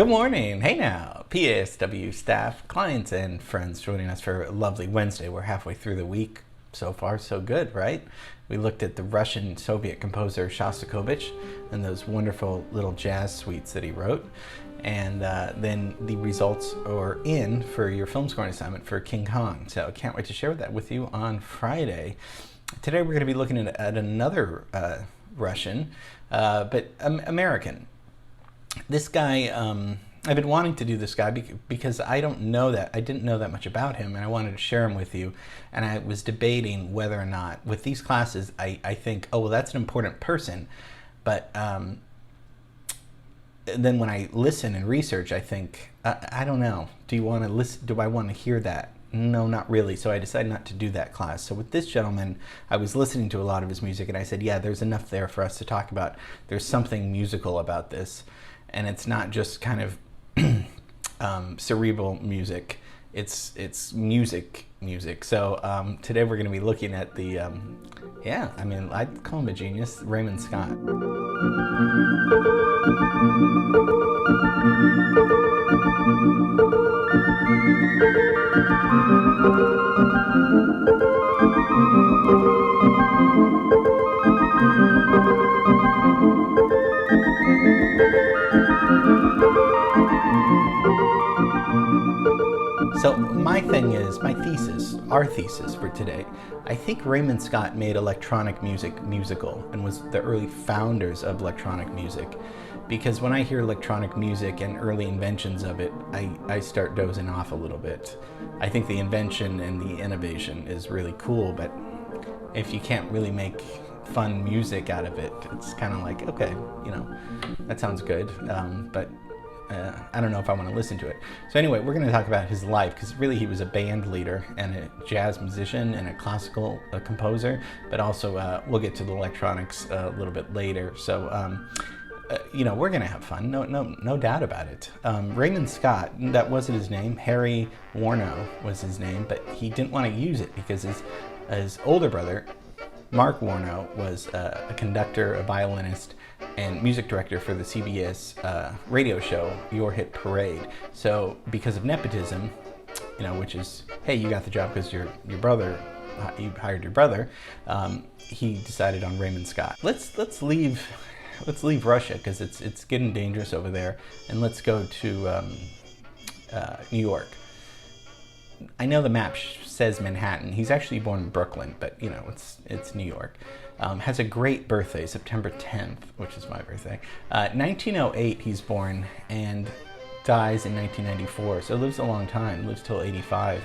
Good morning. Hey now, PASW staff, clients, and friends joining us for a lovely Wednesday. We're halfway through the week. So far, so good, right? We looked at the Russian Soviet composer Shostakovich and those wonderful little jazz suites that he wrote. And then the results are in for your film scoring assignment for King Kong. So I can't wait to share that with you on Friday. Today we're going to be looking at another Russian, but American. This guy, I've been wanting to do this guy because I didn't know that much about him, and I wanted to share him with you. And I was debating whether or not, with these classes, I think, oh, well, that's an important person. But then when I listen and research, I think, I don't know. Do you want to listen? Do I want to hear that? No, not really. So I decided not to do that class. So with this gentleman, I was listening to a lot of his music, and I said, yeah, there's enough there for us to talk about. There's something musical about this. And it's not just kind of cerebral music. It's music. So today we're going to be looking at the, I'd call him a genius, Raymond Scott. So our thesis for today, I think Raymond Scott made electronic music musical and was the early founders of electronic music. Because when I hear electronic music and early inventions of it, I start dozing off a little bit. I think the invention and the innovation is really cool, but if you can't really make fun music out of it, it's kind of like, okay, that sounds good, but I don't know if I want to listen to it. So anyway, we're going to talk about his life, because really he was a band leader and a jazz musician and a classical composer, but also we'll get to the electronics a little bit later. So we're going to have fun, no doubt about it. Raymond Scott, that wasn't his name. Harry Warno was his name, but he didn't want to use it because his older brother, Mark Warno, was a conductor, a violinist, and music director for the CBS radio show Your Hit Parade. So because of nepotism, which is, hey, you got the job because your brother, you hired your brother, he decided on Raymond Scott. Let's leave Russia because it's getting dangerous over there, and let's go to New York. I know the map says Manhattan. He's actually born in Brooklyn, but it's New York. Has a great birthday, September 10th, which is my birthday. 1908 he's born and dies in 1994, so lives a long time, lives till 85.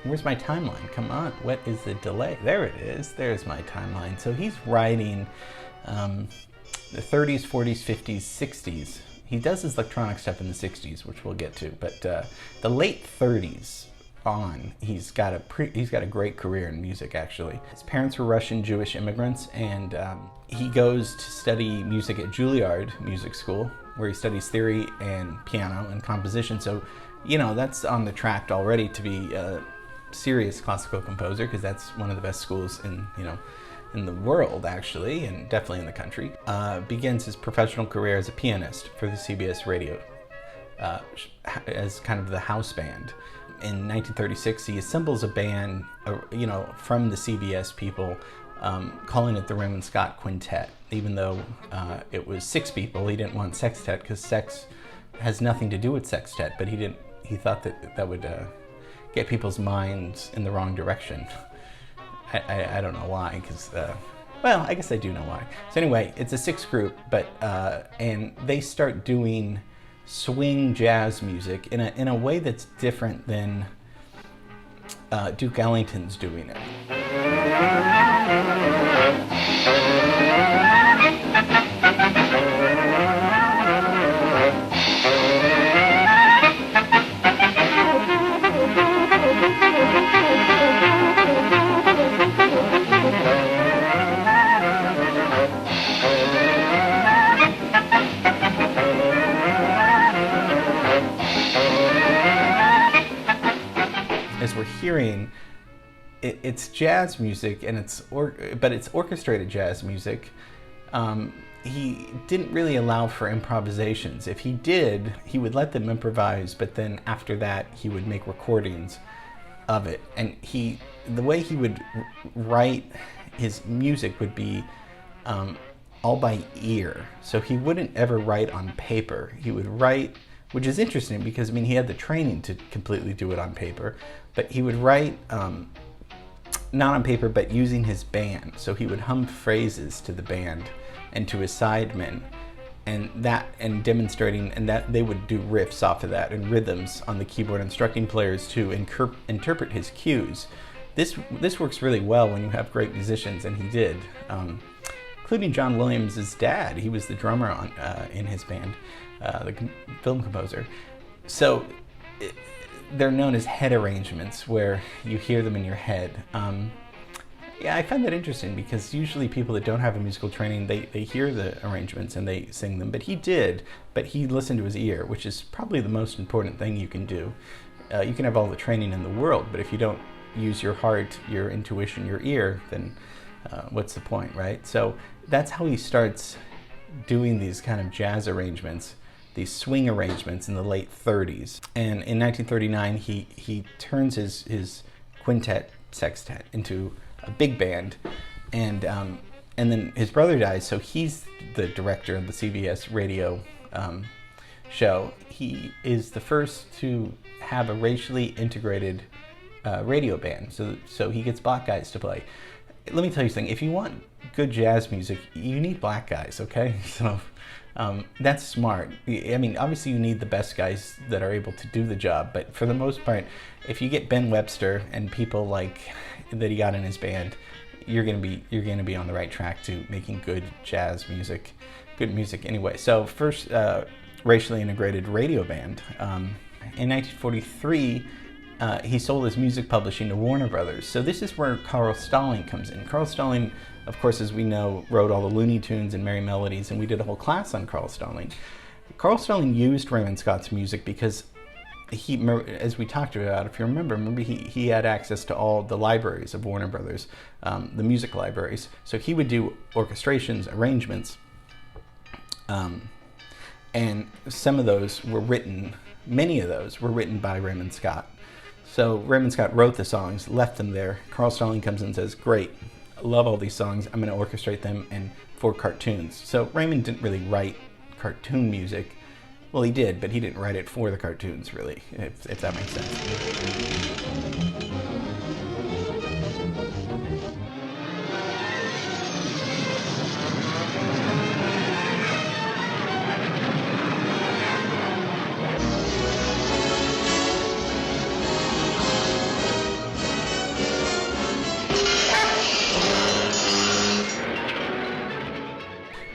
Where's my timeline? Come on, what is the delay? There it is, there's my timeline. So he's writing the 30s, 40s, 50s, 60s. He does his electronic stuff in the 60s, which we'll get to, but the late 30s on, he's got a great career in music, actually. His parents were Russian Jewish immigrants, and he goes to study music at Juilliard Music School, where he studies theory and piano and composition. So, that's on the track already to be a serious classical composer, because that's one of the best schools in the world, actually, and definitely in the country. Begins his professional career as a pianist for the CBS radio, as kind of the house band. In 1936, he assembles a band, from the CBS people, calling it the Raymond Scott Quintet. Even though it was 6 people, he didn't want sextet because sex has nothing to do with sextet. But he thought that would get people's minds in the wrong direction. I don't know why, because I guess I do know why. So anyway, it's a 6 group, but and they start doing swing jazz music in a way that's different than Duke Ellington's doing it. As we're hearing, it's jazz music, and but it's orchestrated jazz music, he didn't really allow for improvisations. If he did, he would let them improvise, but then after that, he would make recordings of it. And the way he would write his music would be all by ear. So he wouldn't ever write on paper. He would write, which is interesting because, I mean, he had the training to completely do it on paper, but he would write not on paper, but using his band. So he would hum phrases to the band and to his sidemen, and demonstrating, and that they would do riffs off of that and rhythms on the keyboard, instructing players to interpret his cues. This works really well when you have great musicians, and he did, including John Williams' dad. He was the drummer in his band, the film composer. So they're known as head arrangements, where you hear them in your head. Yeah, I find that interesting because usually people that don't have a musical training, they hear the arrangements and they sing them, but he did, but he listened to his ear, which is probably the most important thing you can do. You can have all the training in the world, but if you don't use your heart, your intuition, your ear, then what's the point, right? So that's how he starts doing these kind of jazz arrangements, these swing arrangements in the late 30s. And in 1939, he turns his quintet sextet into a big band, and then his brother dies, so he's the director of the CBS radio show. He is the first to have a racially integrated radio band, so he gets black guys to play. Let me tell you something, if you want good jazz music, you need black guys, okay? So that's smart. I mean, obviously you need the best guys that are able to do the job, but for the most part, if you get Ben Webster and people like that he got in his band, you're gonna be on the right track to making good jazz music, good music anyway. So first racially integrated radio band. In 1943, he sold his music publishing to Warner Brothers. So this is where Carl Stalling comes in. Carl Stalling, of course, as we know, wrote all the Looney Tunes and Merry Melodies, and we did a whole class on Carl Stalling. Carl Stalling used Raymond Scott's music because he, as we talked about, if you remember he had access to all the libraries of Warner Brothers, the music libraries. So he would do orchestrations, arrangements, and some of those were written, many of those were written by Raymond Scott. So Raymond Scott wrote the songs, left them there. Carl Stalling comes in and says, great, I love all these songs, I'm going to orchestrate them for cartoons. So Raymond didn't really write cartoon music. Well, he did, but he didn't write it for the cartoons, really, if that makes sense.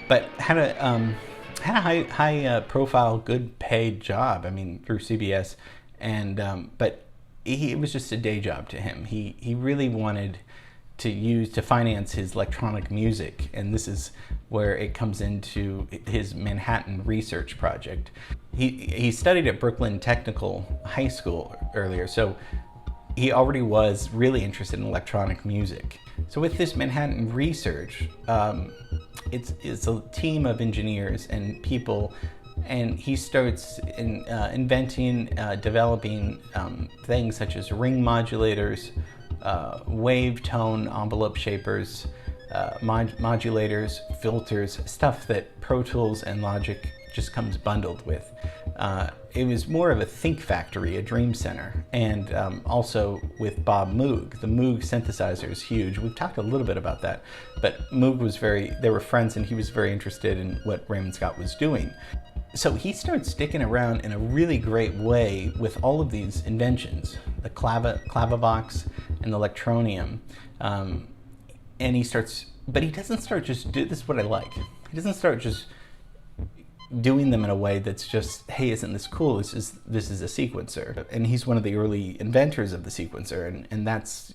But had a high profile, good paid job. I mean, through CBS, and but it was just a day job to him. He really wanted to finance his electronic music, and this is where it comes into his Manhattan research project. He studied at Brooklyn Technical High School earlier, so he already was really interested in electronic music. So with this Manhattan research, it's a team of engineers and people, and he starts inventing, developing things such as ring modulators, wave tone envelope shapers, modulators, filters, stuff that Pro Tools and Logic just comes bundled with. It was more of a think factory, a dream center, and also with Bob Moog. The Moog synthesizer is huge. We've talked a little bit about that, but Moog was they were friends, and he was very interested in what Raymond Scott was doing. So he starts sticking around in a really great way with all of these inventions, the clavivox and the electronium, and he starts, but he doesn't start just this is what I like. He doesn't start just doing them in a way that's just, hey, isn't this cool? This is a sequencer, and he's one of the early inventors of the sequencer, and that's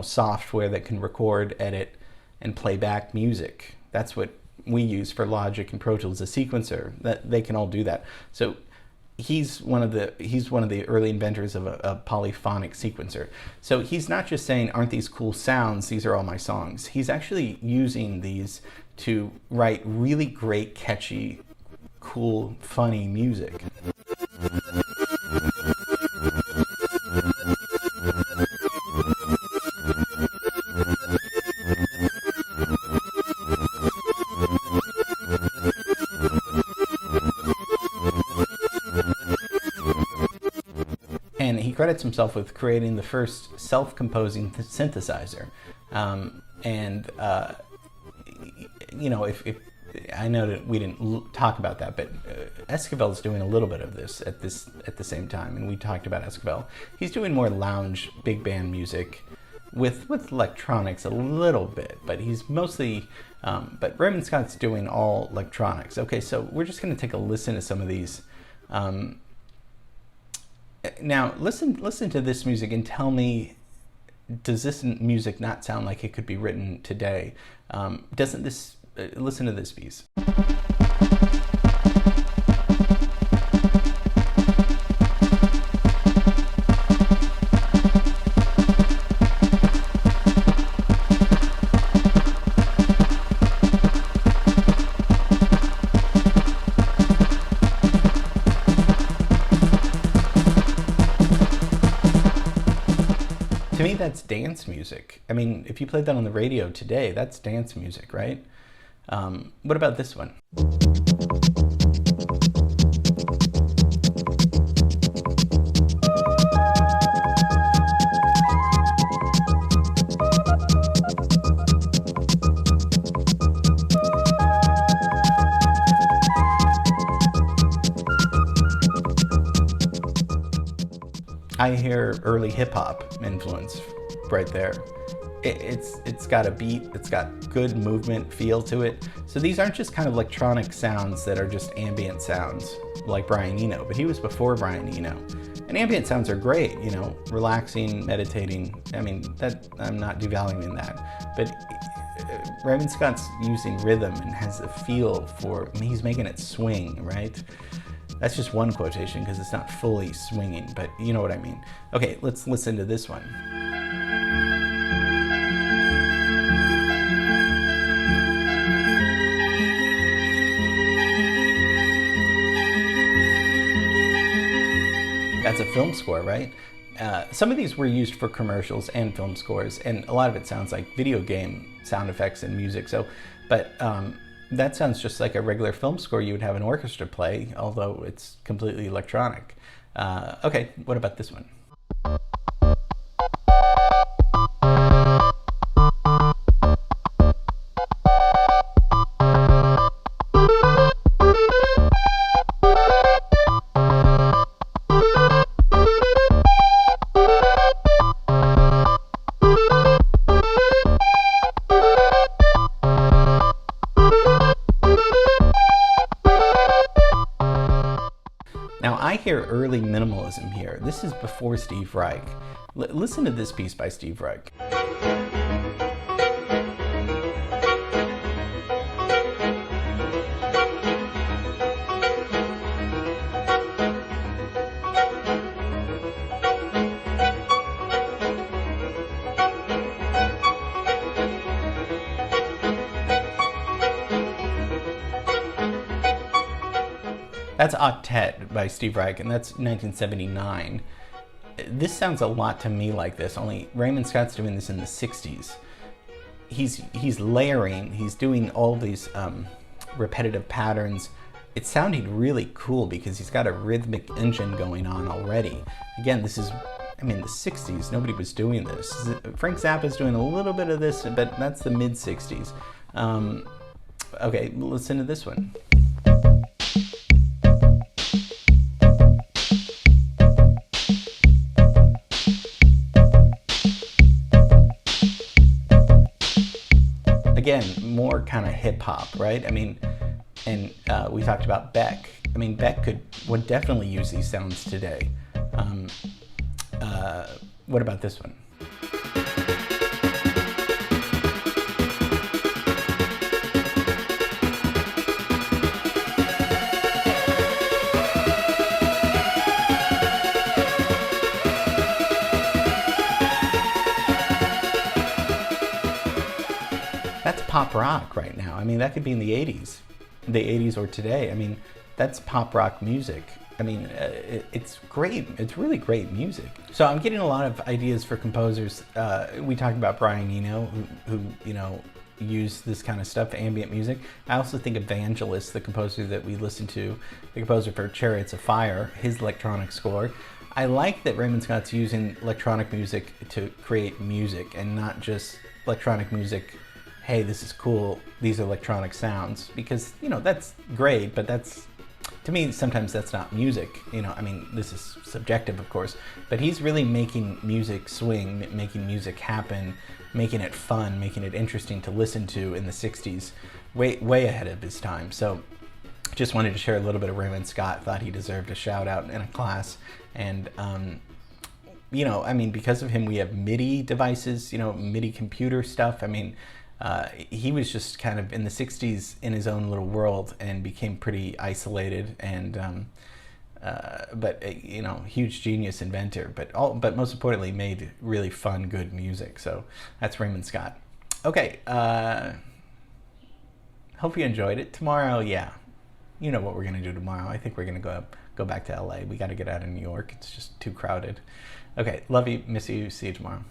software that can record, edit, and play back music. That's what we use for Logic and Pro Tools, a sequencer. That they can all do that. So he's one of the early inventors of a polyphonic sequencer. So he's not just saying, aren't these cool sounds, these are all my songs. He's actually using these to write really great, catchy, cool, funny music. And he credits himself with creating the first self-composing synthesizer. You know, if I know that we didn't talk about that, but Esquivel's doing a little bit of this at the same time, and we talked about Esquivel. He's doing more lounge big band music with electronics a little bit, but he's mostly. But Raymond Scott's doing all electronics. Okay, so we're just going to take a listen to some of these. Now, listen to this music and tell me, does this music not sound like it could be written today? Doesn't this, listen to this piece. To me, that's dance music. I mean, if you played that on the radio today, that's dance music, right? What about this one? I hear early hip-hop influence right there. It's got a beat, it's got good movement feel to it. So these aren't just kind of electronic sounds that are just ambient sounds like Brian Eno, but he was before Brian Eno. And ambient sounds are great, you know, relaxing, meditating. I mean, that I'm not devaluing that. But Raymond Scott's using rhythm and has a feel for, I mean, he's making it swing, right? That's just one quotation because it's not fully swinging, but you know what I mean. Okay, let's listen to this one. That's a film score, right? Some of these were used for commercials and film scores, and a lot of it sounds like video game sound effects and music. So, but that sounds just like a regular film score you would have an orchestra play, although it's completely electronic. Okay, what about this one? Now I hear early minimalism here. This is before Steve Reich. Listen to this piece by Steve Reich. That's Octet by Steve Reich, and that's 1979. This sounds a lot to me like this, only Raymond Scott's doing this in the 60s. He's layering, he's doing all these repetitive patterns. It's sounding really cool because he's got a rhythmic engine going on already. Again, this is, I mean, the 60s, nobody was doing this. Frank Zappa's doing a little bit of this, but that's the mid-60s. Okay, listen to this one. Again, more kind of hip hop, right? I mean, and we talked about Beck. I mean, Beck would definitely use these sounds today. What about this one? pop rock right now. I mean, that could be in the 80s or today. I mean, that's pop rock music. I mean, it's great. It's really great music. So I'm getting a lot of ideas for composers. We talked about Brian Eno, who you know, used this kind of stuff, ambient music. I also think Evangelist, the composer that we listened to, the composer for Chariots of Fire, his electronic score. I like that Raymond Scott's using electronic music to create music and not just electronic music, hey, this is cool, these are electronic sounds, because, you know, that's great, but that's, to me, sometimes that's not music. You know, I mean, this is subjective, of course, but he's really making music swing, making music happen, making it fun, making it interesting to listen to in the 60s, way ahead of his time. So just wanted to share a little bit of Raymond Scott, thought he deserved a shout out in a class. And, you know, I mean, because of him, we have MIDI devices, you know, MIDI computer stuff. I mean, he was just kind of in the 60s in his own little world and became pretty isolated and, but you know, huge genius inventor, but most importantly made really fun, good music. So that's Raymond Scott. Okay, hope you enjoyed it. Tomorrow, yeah, you know what we're gonna do tomorrow. I think we're gonna go back to LA. We got to get out of New York. It's just too crowded. Okay, love you, miss you, see you tomorrow.